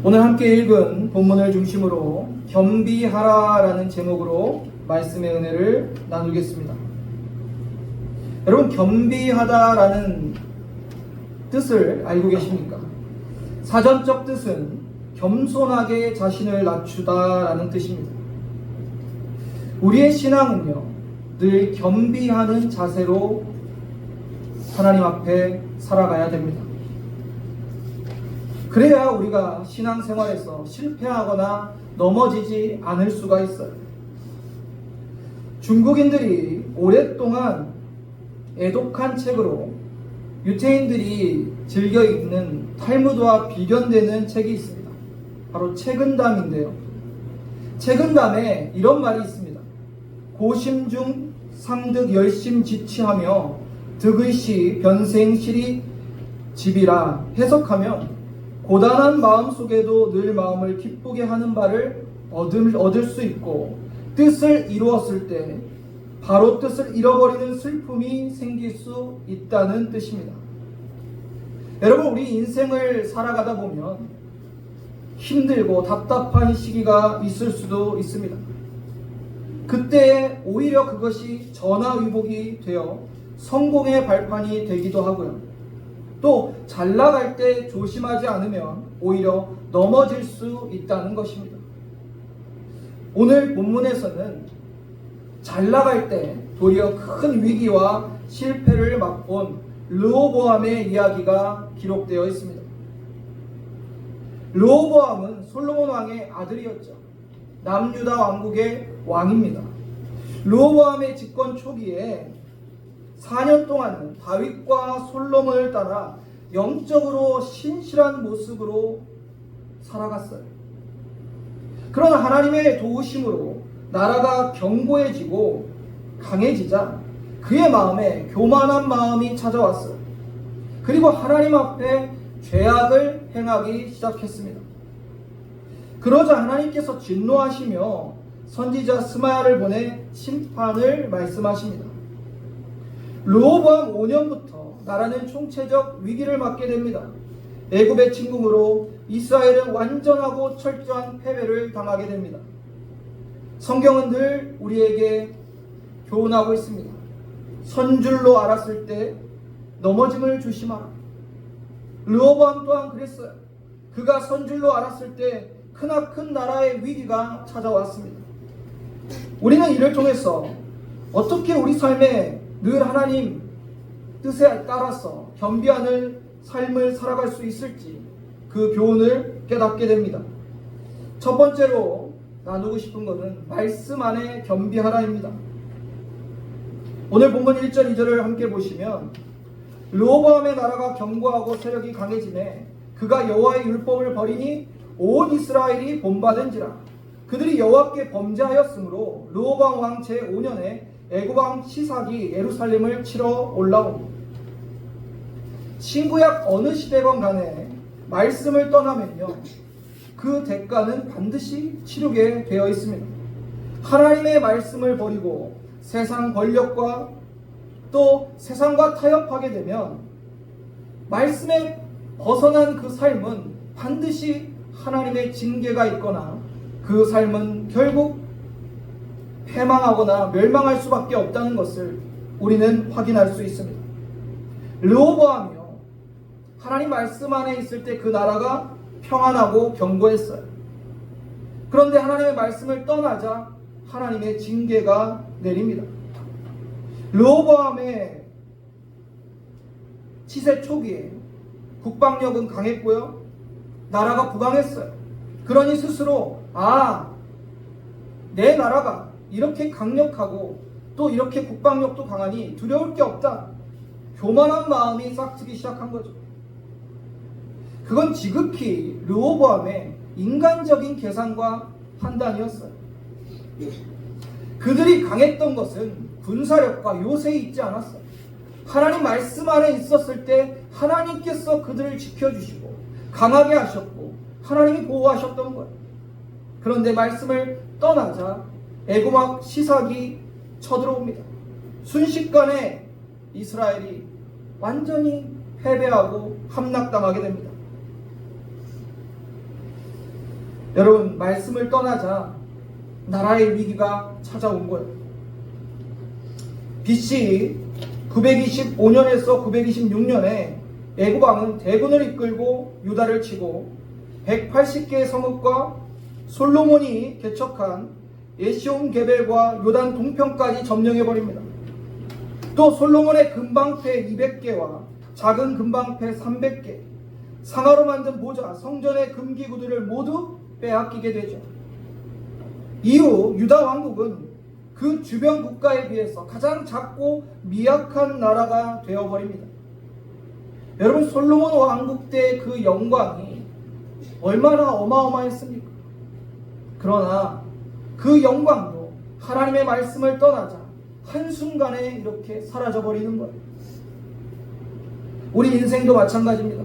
오늘 함께 읽은 본문을 중심으로 겸비하라라는 제목으로 말씀의 은혜를 나누겠습니다. 여러분, 겸비하다라는 뜻을 알고 계십니까? 사전적 뜻은 겸손하게 자신을 낮추다라는 뜻입니다. 우리의 신앙은요, 늘 겸비하는 자세로 하나님 앞에 살아가야 됩니다. 그래야 우리가 신앙생활에서 실패하거나 넘어지지 않을 수가 있어요. 중국인들이 오랫동안 애독한 책으로 유태인들이 즐겨 읽는 탈무드와 비견되는 책이 있습니다. 바로 책은담인데요. 책은담에 이런 말이 있습니다. 고심중 상득 열심지치하며 득의시 변생실이 집이라 해석하면 고단한 마음 속에도 늘 마음을 기쁘게 하는 바를 얻을 수 있고, 뜻을 이루었을 때 바로 뜻을 잃어버리는 슬픔이 생길 수 있다는 뜻입니다. 여러분, 우리 인생을 살아가다 보면 힘들고 답답한 시기가 있을 수도 있습니다. 그때 오히려 그것이 전화위복이 되어 성공의 발판이 되기도 하고요. 또 잘 나갈 때 조심하지 않으면 오히려 넘어질 수 있다는 것입니다. 오늘 본문에서는 잘 나갈 때 도리어 큰 위기와 실패를 맛본 르호보암의 이야기가 기록되어 있습니다. 르호보암은 솔로몬 왕의 아들이었죠. 남유다 왕국의 왕입니다. 르호보암의 집권 초기에 4년 동안은 다윗과 솔로몬을 따라 영적으로 신실한 모습으로 살아갔어요. 그러나 하나님의 도우심으로 나라가 견고해지고 강해지자 그의 마음에 교만한 마음이 찾아왔어요. 그리고 하나님 앞에 죄악을 행하기 시작했습니다. 그러자 하나님께서 진노하시며 선지자 스마야를 보내 심판을 말씀하십니다. 르호보암 5년부터 나라는 총체적 위기를 맞게 됩니다. 애굽의 침공으로 이스라엘은 완전하고 철저한 패배를 당하게 됩니다. 성경은 늘 우리에게 교훈하고 있습니다. 선줄로 알았을 때 넘어짐을 조심하라. 르호보암 또한 그랬어요. 그가 선줄로 알았을 때 크나큰 나라의 위기가 찾아왔습니다. 우리는 이를 통해서 어떻게 우리 삶에 늘 하나님 뜻에 따라서 겸비하는 삶을 살아갈 수 있을지 그 교훈을 깨닫게 됩니다. 첫 번째로 나누고 싶은 것은 말씀 안에 겸비하라입니다. 오늘 본문 1절 2절을 함께 보시면 르호보암의 나라가 견고하고 세력이 강해지매 그가 여호와의 율법을 버리니 온 이스라엘이 본받은지라. 그들이 여호와께 범죄하였으므로 르호보암 왕 제5년에 애굽 왕 시삭이 예루살렘을 치러 올라옵니다. 신구약 어느 시대건 간에 말씀을 떠나면요, 그 대가는 반드시 치르게 되어 있습니다. 하나님의 말씀을 버리고 세상 권력과 또 세상과 타협하게 되면 말씀에 벗어난 그 삶은 반드시 하나님의 징계가 있거나 그 삶은 결국 패망하거나 멸망할 수밖에 없다는 것을 우리는 확인할 수 있습니다. 르호보암이요, 하나님 말씀 안에 있을 때 그 나라가 평안하고 견고했어요. 그런데 하나님의 말씀을 떠나자 하나님의 징계가 내립니다. 르호보암의 치세 초기에 국방력은 강했고요, 나라가 부강했어요. 그러니 스스로 내 나라가 이렇게 강력하고 또 이렇게 국방력도 강하니 두려울 게 없다, 교만한 마음이 싹트기 시작한 거죠. 그건 지극히 르호보암의 인간적인 계산과 판단이었어요. 그들이 강했던 것은 군사력과 요새에 있지 않았어요. 하나님 말씀 안에 있었을 때 하나님께서 그들을 지켜주시고 강하게 하셨고 하나님이 보호하셨던 거예요. 그런데 말씀을 떠나자 애굽 왕 시삭이 쳐들어옵니다. 순식간에 이스라엘이 완전히 패배하고 함락당하게 됩니다. 여러분, 말씀을 떠나자 나라의 위기가 찾아온 거예요. BC 925년에서 926년에 애굽왕은 대군을 이끌고 유다를 치고 180개의 성읍과 솔로몬이 개척한 에시온 게벨과 요단 동편까지 점령해버립니다. 또 솔로몬의 금방패 200개와 작은 금방패 300개, 상아로 만든 보좌, 성전의 금기구들을 모두 빼앗기게 되죠. 이후 유다 왕국은 그 주변 국가에 비해서 가장 작고 미약한 나라가 되어버립니다. 여러분, 솔로몬 왕국 때 그 영광이 얼마나 어마어마했습니까? 그러나 그 영광도 하나님의 말씀을 떠나자 한순간에 이렇게 사라져버리는 거예요. 우리 인생도 마찬가지입니다.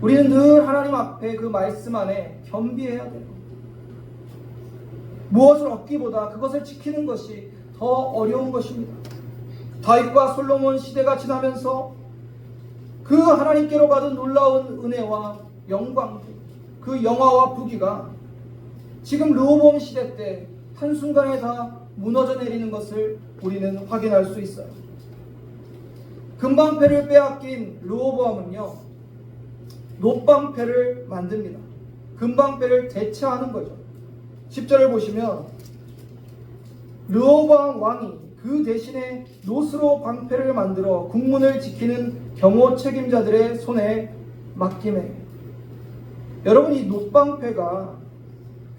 우리는 늘 하나님 앞에 그 말씀 안에 겸비해야 돼요. 무엇을 얻기보다 그것을 지키는 것이 더 어려운 것입니다. 다윗과 솔로몬 시대가 지나면서 그 하나님께로 받은 놀라운 은혜와 영광, 그 영화와 부귀가 지금 르호보암 시대 때 한순간에 다 무너져 내리는 것을 우리는 확인할 수 있어요. 금방패를 빼앗긴 르호보암은요, 놋방패를 만듭니다. 금방패를 대체하는 거죠. 10절을 보시면 르호보암 왕이 그 대신에 놋으로 방패를 만들어 국문을 지키는 경호 책임자들의 손에 맡기매. 여러분, 이 놋방패가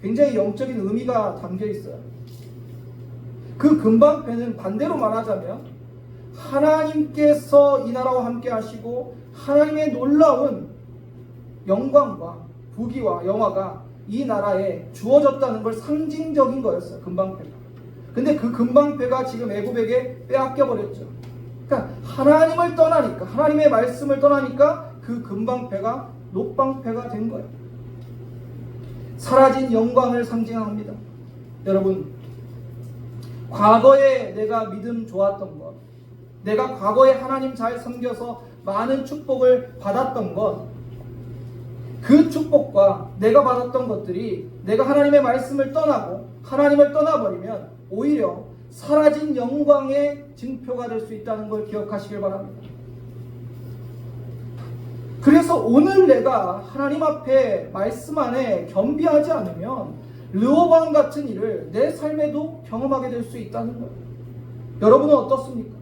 굉장히 영적인 의미가 담겨 있어요. 그 금방패는 반대로 말하자면 하나님께서 이 나라와 함께 하시고 하나님의 놀라운 영광과 부귀와 영화가 이 나라에 주어졌다는 걸 상징적인 거였어요. 금방패가. 근데 그 금방패가 지금 애굽에게 빼앗겨 버렸죠. 그러니까 하나님을 떠나니까, 하나님의 말씀을 떠나니까 그 금방패가 놋방패가 된 거예요. 사라진 영광을 상징합니다. 여러분, 과거에 내가 믿음 좋았던 것, 내가 과거에 하나님 잘 섬겨서 많은 축복을 받았던 것, 그 축복과 내가 받았던 것들이 내가 하나님의 말씀을 떠나고 하나님을 떠나버리면 오히려 사라진 영광의 증표가 될 수 있다는 걸 기억하시길 바랍니다. 그래서 오늘 내가 하나님 앞에 말씀 안에 겸비하지 않으면 르호보암 같은 일을 내 삶에도 경험하게 될 수 있다는 거예요. 여러분은 어떻습니까?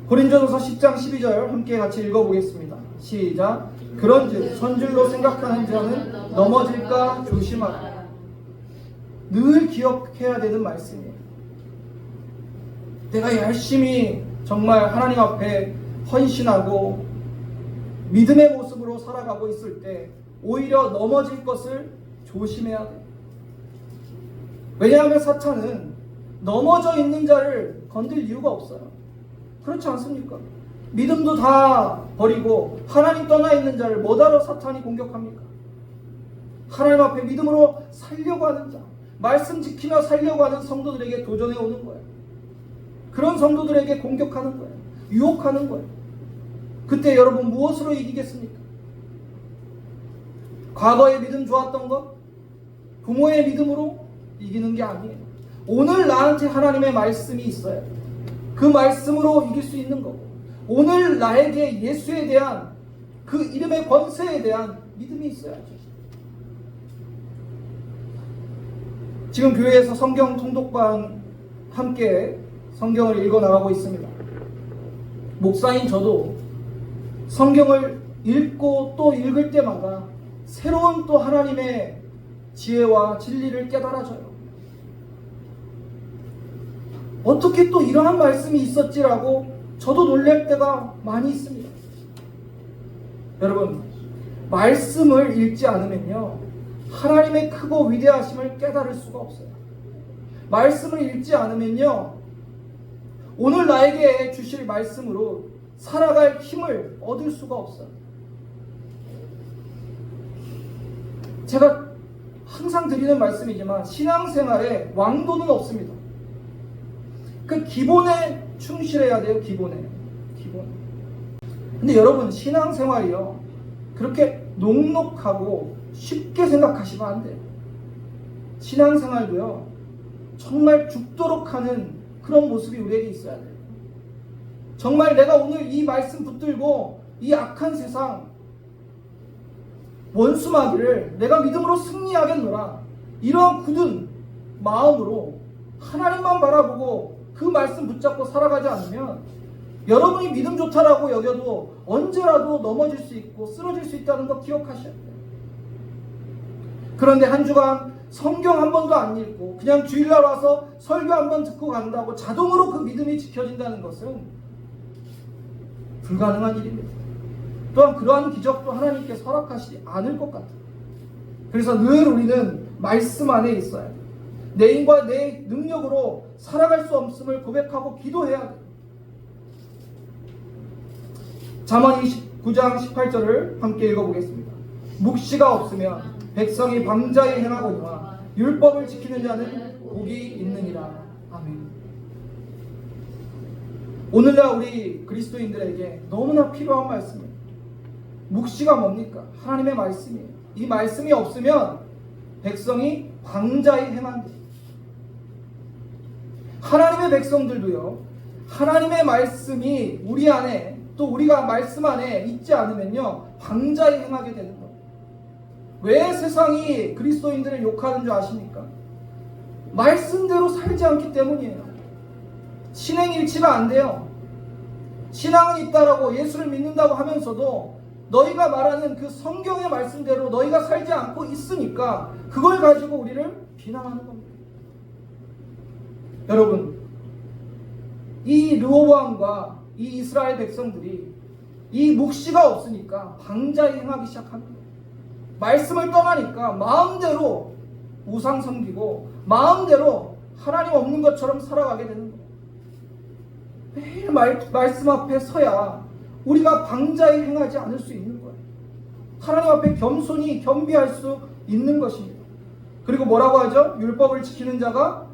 고린도전서 10장 12절 함께 같이 읽어보겠습니다. 시작. 그런즉 선줄로 생각하는 자는 넘어질까 조심하라. 늘 기억해야 되는 말씀이에요. 내가 열심히 정말 하나님 앞에 헌신하고 믿음의 모습으로 살아가고 있을 때 오히려 넘어질 것을 조심해야 돼요. 왜냐하면 사탄은 넘어져 있는 자를 건들 이유가 없어요. 그렇지 않습니까? 믿음도 다 버리고 하나님 떠나 있는 자를 뭐하러 사탄이 공격합니까? 하나님 앞에 믿음으로 살려고 하는 자, 말씀 지키며 살려고 하는 성도들에게 도전해 오는 거예요. 그런 성도들에게 공격하는 거예요. 유혹하는 거예요. 그때 여러분 무엇으로 이기겠습니까? 과거의 믿음 좋았던 것, 부모의 믿음으로 이기는 게 아니에요. 오늘 나한테 하나님의 말씀이 있어요. 그 말씀으로 이길 수 있는 거고, 오늘 나에게 예수에 대한 그 이름의 권세에 대한 믿음이 있어야죠. 지금 교회에서 성경 통독반 함께 성경을 읽어 나가고 있습니다. 목사인 저도 성경을 읽고 또 읽을 때마다 새로운 또 하나님의 지혜와 진리를 깨달아져요. 어떻게 또 이러한 말씀이 있었지라고 저도 놀랄 때가 많이 있습니다. 여러분, 말씀을 읽지 않으면요, 하나님의 크고 위대하심을 깨달을 수가 없어요. 말씀을 읽지 않으면요, 오늘 나에게 주실 말씀으로 살아갈 힘을 얻을 수가 없어요. 제가 항상 드리는 말씀이지만 신앙생활에 왕도는 없습니다. 그 기본에 충실해야 돼요. 기본에. 근데 여러분, 신앙생활이요, 그렇게 녹록하고 쉽게 생각하시면 안 돼요. 신앙생활도요, 정말 죽도록 하는 그런 모습이 우리에게 있어야 돼요. 정말 내가 오늘 이 말씀 붙들고 이 악한 세상 원수마귀를 내가 믿음으로 승리하겠노라, 이러한 굳은 마음으로 하나님만 바라보고 그 말씀 붙잡고 살아가지 않으면 여러분이 믿음 좋다라고 여겨도 언제라도 넘어질 수 있고 쓰러질 수 있다는 거 기억하셔야 돼요. 그런데 한 주간 성경 한 번도 안 읽고 그냥 주일날 와서 설교 한 번 듣고 간다고 자동으로 그 믿음이 지켜진다는 것은 불가능한 일입니다. 또한 그러한 기적도 하나님께 허락하시지 않을 것 같아요. 그래서 늘 우리는 말씀 안에 있어야 돼요. 내 힘과 내 능력으로 살아갈 수 없음을 고백하고 기도해야 돼요. 잠언 29장 18절을 함께 읽어보겠습니다. 묵시가 없으면 백성이 방자에 행하거니와 율법을 지키는 자는 복이 있느니라. 아멘. 오늘날 우리 그리스도인들에게 너무나 필요한 말씀이에요. 묵시가 뭡니까? 하나님의 말씀이에요. 이 말씀이 없으면 백성이 방자에 행한다. 하나님의 백성들도요, 하나님의 말씀이 우리 안에, 또 우리가 말씀 안에 있지 않으면요, 방자에 행하게 되는 거예요. 왜 세상이 그리스도인들을 욕하는 줄 아십니까? 말씀대로 살지 않기 때문이에요. 신행일치가 안 돼요. 신앙은 있다라고 예수를 믿는다고 하면서도 너희가 말하는 그 성경의 말씀대로 너희가 살지 않고 있으니까 그걸 가지고 우리를 비난하는 겁니다. 여러분, 이 르호보암과 이 이스라엘 백성들이 이 묵시가 없으니까 방자에 행하기 시작합니다. 말씀을 떠나니까 마음대로 우상 섬기고 마음대로 하나님 없는 것처럼 살아가게 되는 거예요. 매일 말씀 앞에 서야 우리가 방자에 행하지 않을 수 있는 거예요. 하나님 앞에 겸손히 겸비할 수 있는 것입니다. 그리고 뭐라고 하죠? 율법을 지키는 자가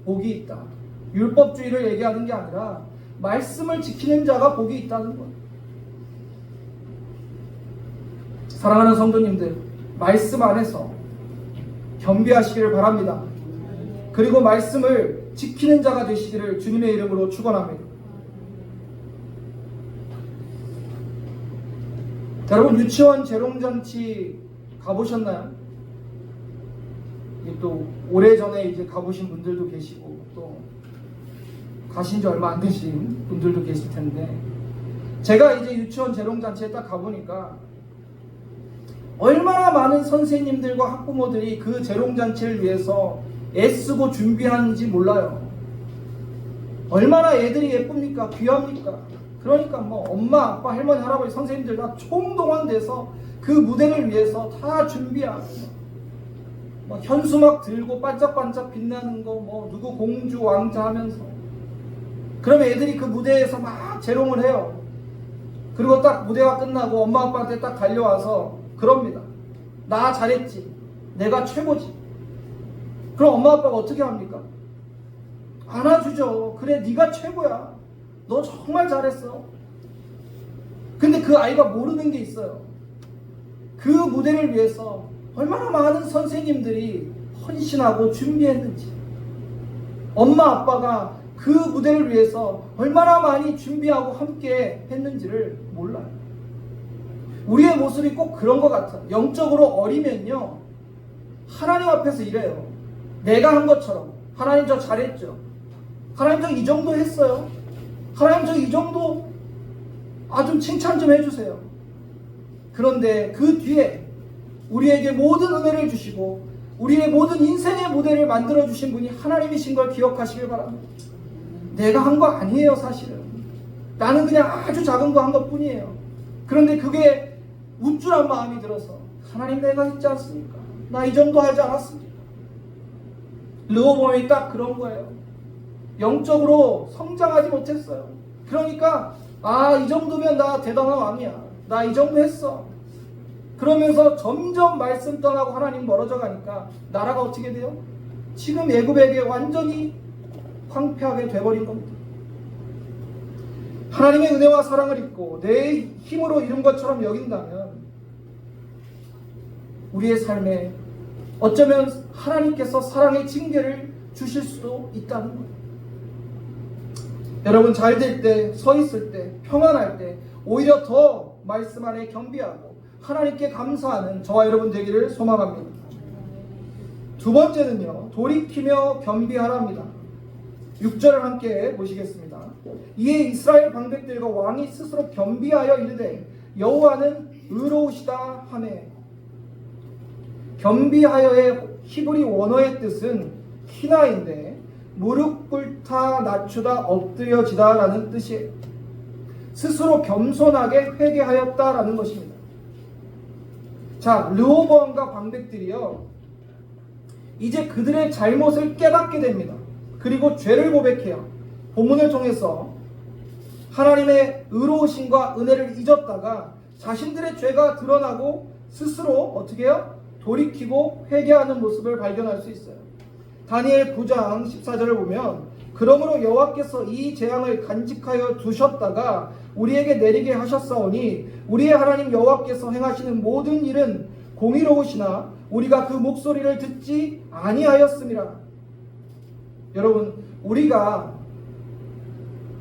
복이 있다. 율법주의를 얘기하는 게 아니라 말씀을 지키는 자가 복이 있다는 거예요. 사랑하는 성도님들, 말씀 안에서 겸비하시기를 바랍니다. 그리고 말씀을 지키는 자가 되시기를 주님의 이름으로 축원합니다. 여러분, 유치원 재롱잔치 가보셨나요? 또 오래전에 이제 가보신 분들도 계시고 또 가신 지 얼마 안 되신 분들도 계실 텐데, 제가 이제 유치원 재롱잔치에 딱 가보니까 얼마나 많은 선생님들과 학부모들이 그 재롱잔치를 위해서 애쓰고 준비하는지 몰라요. 얼마나 애들이 예쁩니까? 귀합니까? 그러니까 뭐 엄마, 아빠, 할머니, 할아버지, 선생님들 다 총동원돼서 그 무대를 위해서 다 준비하고 뭐 현수막 들고 반짝반짝 빛나는 거, 뭐 누구 공주 왕자 하면서, 그러면 애들이 그 무대에서 막 재롱을 해요. 그리고 딱 무대가 끝나고 엄마 아빠한테 딱 달려와서 그럽니다. 나 잘했지, 내가 최고지. 그럼 엄마 아빠가 어떻게 합니까? 안아주죠. 그래, 네가 최고야, 너 정말 잘했어. 근데 그 아이가 모르는 게 있어요. 그 무대를 위해서 얼마나 많은 선생님들이 헌신하고 준비했는지, 엄마 아빠가 그 무대를 위해서 얼마나 많이 준비하고 함께 했는지를 몰라요. 우리의 모습이 꼭 그런 것 같아요. 영적으로 어리면요, 하나님 앞에서 이래요. 내가 한 것처럼, 하나님 저 잘했죠, 하나님 저 이 정도 했어요, 하나님 저 이 정도 좀 칭찬 좀 해주세요. 그런데 그 뒤에 우리에게 모든 은혜를 주시고 우리의 모든 인생의 무대를 만들어주신 분이 하나님이신 걸 기억하시길 바랍니다. 내가 한 거 아니에요. 사실은 나는 그냥 아주 작은 거 한 것 뿐이에요. 그런데 그게 우쭐한 마음이 들어서, 하나님 내가 있지 않습니까? 나 이 정도 하지 않았습니까? 르호보암이 딱 그런 거예요. 영적으로 성장하지 못했어요. 그러니까 이 정도면 나 대단한 왕이야, 나 이 정도 했어. 그러면서 점점 말씀 떠나고 하나님 멀어져 가니까 나라가 어떻게 돼요? 지금 애굽에게 완전히 황폐하게 돼버린 겁니다. 하나님의 은혜와 사랑을 입고 내 힘으로 이룬 것처럼 여긴다면 우리의 삶에 어쩌면 하나님께서 사랑의 징계를 주실 수도 있다는 거예요. 여러분, 잘 될 때, 서 있을 때, 평안할 때 오히려 더 말씀 안에 겸비하고 하나님께 감사하는 저와 여러분 되기를 소망합니다. 두 번째는요, 돌이키며 겸비하랍니다. 6절을 함께 보시겠습니다. 이에 이스라엘 방백들과 왕이 스스로 겸비하여 이르되 여호와는 의로우시다 하매. 겸비하여의 히브리 원어의 뜻은 키나인데 무릎 꿇다, 낮추다, 엎드려지다 라는 뜻이에요. 스스로 겸손하게 회개하였다라는 것입니다. 자, 르호보암과 방백들이요, 이제 그들의 잘못을 깨닫게 됩니다. 그리고 죄를 고백해요. 본문을 통해서 하나님의 의로우심과 은혜를 잊었다가 자신들의 죄가 드러나고 스스로 어떻게 해요? 돌이키고 회개하는 모습을 발견할 수 있어요. 다니엘 9장 14절을 보면 그러므로 여호와께서 이 재앙을 간직하여 두셨다가 우리에게 내리게 하셨사오니 우리의 하나님 여호와께서 행하시는 모든 일은 공의로우시나 우리가 그 목소리를 듣지 아니하였음이라. 여러분, 우리가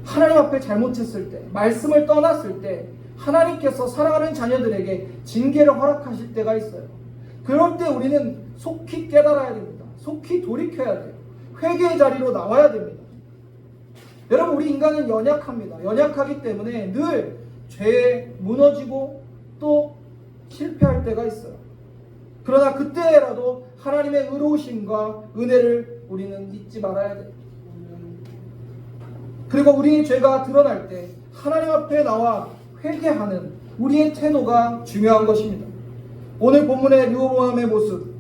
하나님 앞에 잘못했을 때, 말씀을 떠났을 때 하나님께서 사랑하는 자녀들에게 징계를 허락하실 때가 있어요. 그럴 때 우리는 속히 깨달아야 됩니다. 속히 돌이켜야 돼요. 회개의 자리로 나와야 됩니다. 여러분, 우리 인간은 연약합니다. 연약하기 때문에 늘 죄에 무너지고 또 실패할 때가 있어요. 그러나 그때라도 하나님의 의로우심과 은혜를 우리는 잊지 말아야 돼요. 그리고 우리의 죄가 드러날 때 하나님 앞에 나와 회개하는 우리의 태도가 중요한 것입니다. 오늘 본문의 르호보암의 모습,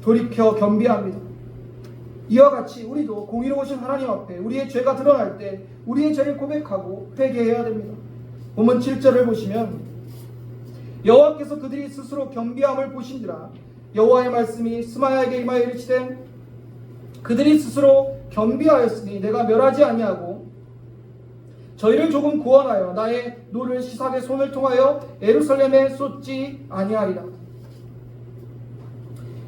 돌이켜 겸비합니다. 이와 같이 우리도 공의로우신 하나님 앞에 우리의 죄가 드러날 때 우리의 죄를 고백하고 회개해야 됩니다. 본문 7절을 보시면 여호와께서 그들이 스스로 겸비함을 보신지라 여호와의 말씀이 스마야에게 임하여 이르시되 그들이 스스로 겸비하였으니 내가 멸하지 아니하고 저희를 조금 구원하여 나의 노를 시삭의 손을 통하여 예루살렘에 쏟지 아니하리라.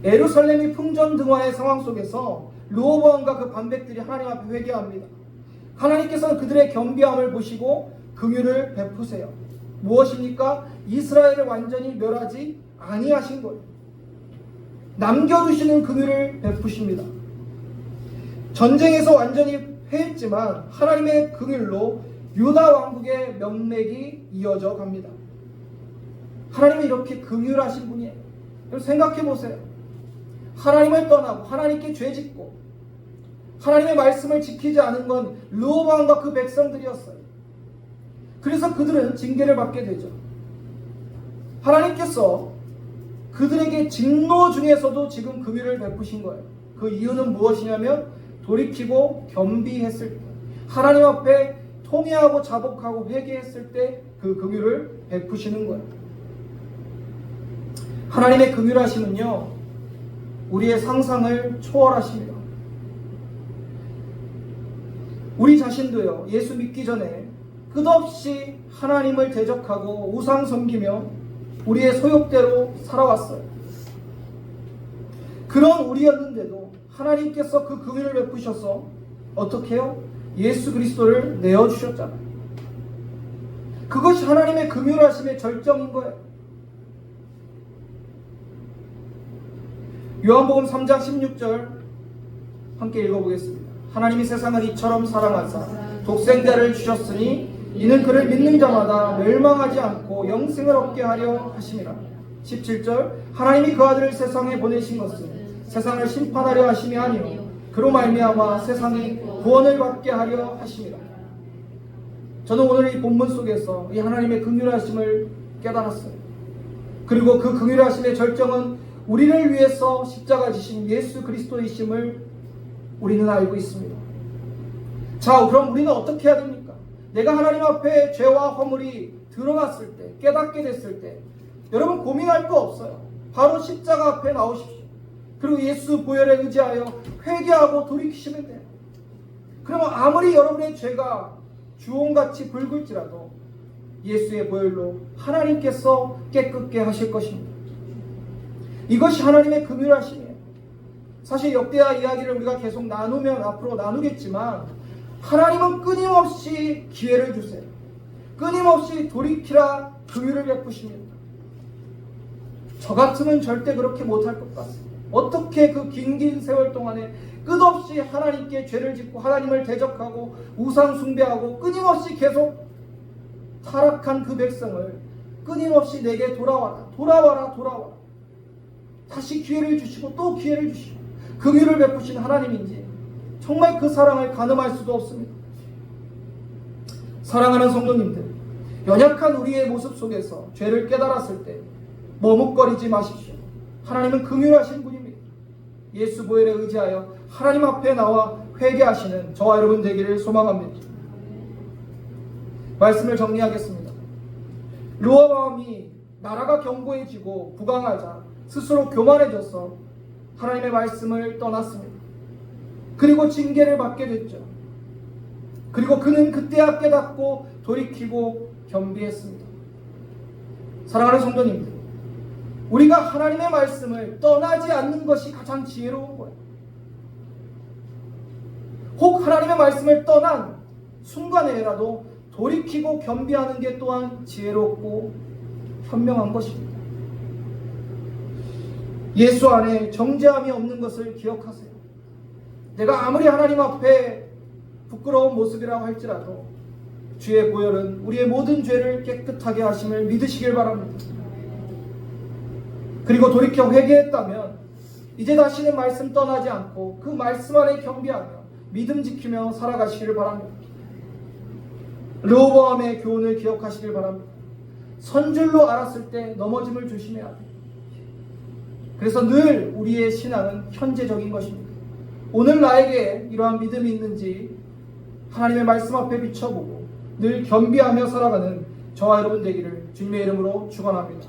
예루살렘이 풍전등화의 상황 속에서 르호보암과 그 반백들이 하나님 앞에 회개합니다. 하나님께서는 그들의 겸비함을 보시고 긍휼을 베푸세요. 무엇입니까? 이스라엘을 완전히 멸하지 아니하신 거예요. 남겨두시는 긍휼을 베푸십니다. 전쟁에서 완전히 패했지만 하나님의 긍휼로 유다 왕국의 명맥이 이어져 갑니다. 하나님이 이렇게 긍휼하신 분이에요. 생각해 보세요. 하나님을 떠나고 하나님께 죄짓고 하나님의 말씀을 지키지 않은 건 르호보암과 그 백성들이었어요. 그래서 그들은 징계를 받게 되죠. 하나님께서 그들에게 진노 중에서도 지금 긍휼을 베푸신 거예요. 그 이유는 무엇이냐면 돌이키고 겸비했을 때, 하나님 앞에 통회하고 자복하고 회개했을 때 그 긍휼을 베푸시는 거예요. 하나님의 긍휼하심은요, 우리의 상상을 초월하십니다. 우리 자신도요, 예수 믿기 전에 끝없이 하나님을 대적하고 우상 섬기며 우리의 소욕대로 살아왔어요. 그런 우리였는데도 하나님께서 그 긍휼을 베푸셔서 어떻게 해요? 예수 그리스도를 내어주셨잖아요. 그것이 하나님의 긍휼하심의 절정인 거예요. 요한복음 3장 16절 함께 읽어보겠습니다. 하나님이 세상을 이처럼 사랑하사 독생자를 주셨으니 이는 그를 믿는 자마다 멸망하지 않고 영생을 얻게 하려 하심이라. 17절 하나님이 그 아들을 세상에 보내신 것은 세상을 심판하려 하심이 아니요 그로 말미암아 세상이 구원을 받게 하려 하심이라. 저는 오늘 이 본문 속에서 이 하나님의 긍휼하심을 깨달았어요. 그리고 그 긍휼하심의 절정은 우리를 위해서 십자가 지신 예수 그리스도이심을 우리는 알고 있습니다. 자, 그럼 우리는 어떻게 해야 됩니까? 내가 하나님 앞에 죄와 허물이 드러났을 때, 깨닫게 됐을 때 여러분 고민할 거 없어요. 바로 십자가 앞에 나오십시오. 그리고 예수 보혈에 의지하여 회개하고 돌이키시면 돼요. 그러면 아무리 여러분의 죄가 주홍같이 붉을지라도 예수의 보혈로 하나님께서 깨끗게 하실 것입니다. 이것이 하나님의 긍휼하심이에요. 사실 역대하 이야기를 우리가 계속 나누면 앞으로 나누겠지만 하나님은 끊임없이 기회를 주세요. 끊임없이 돌이키라 긍휼을 베푸십니다. 저 같으면 절대 그렇게 못할 것 같습니다. 어떻게 그 긴 세월 동안에 끝없이 하나님께 죄를 짓고 하나님을 대적하고 우상 숭배하고 끊임없이 계속 타락한 그 백성을 끊임없이 내게 돌아와라 돌아와라 돌아와라 다시 기회를 주시고 또 기회를 주시고 긍휼을 베푸신 하나님인지 정말 그 사랑을 가늠할 수도 없습니다. 사랑하는 성도님들, 연약한 우리의 모습 속에서 죄를 깨달았을 때 머뭇거리지 마십시오. 하나님은 긍휼하신 분입니다. 예수 보혈에 의지하여 하나님 앞에 나와 회개하시는 저와 여러분 되기를 소망합니다. 말씀을 정리하겠습니다. 르호보암이 나라가 견고해지고 부강하자 스스로 교만해져서 하나님의 말씀을 떠났습니다. 그리고 징계를 받게 됐죠. 그리고 그는 그때야 깨닫고 돌이키고 겸비했습니다. 사랑하는 성도님들, 우리가 하나님의 말씀을 떠나지 않는 것이 가장 지혜로운 거예요. 혹 하나님의 말씀을 떠난 순간에라도 돌이키고 겸비하는 게 또한 지혜롭고 현명한 것입니다. 예수 안에 정죄함이 없는 것을 기억하세요. 내가 아무리 하나님 앞에 부끄러운 모습이라고 할지라도 주의 보혈은 우리의 모든 죄를 깨끗하게 하심을 믿으시길 바랍니다. 그리고 돌이켜 회개했다면 이제 다시는 말씀 떠나지 않고 그 말씀 안에 겸비하며 믿음 지키며 살아가시기를 바랍니다. 르호보암의 교훈을 기억하시길 바랍니다. 선줄로 알았을 때 넘어짐을 조심해야 합니다. 그래서 늘 우리의 신앙은 현재적인 것입니다. 오늘 나에게 이러한 믿음이 있는지 하나님의 말씀 앞에 비춰보고 늘 겸비하며 살아가는 저와 여러분 되기를 주님의 이름으로 축원합니다.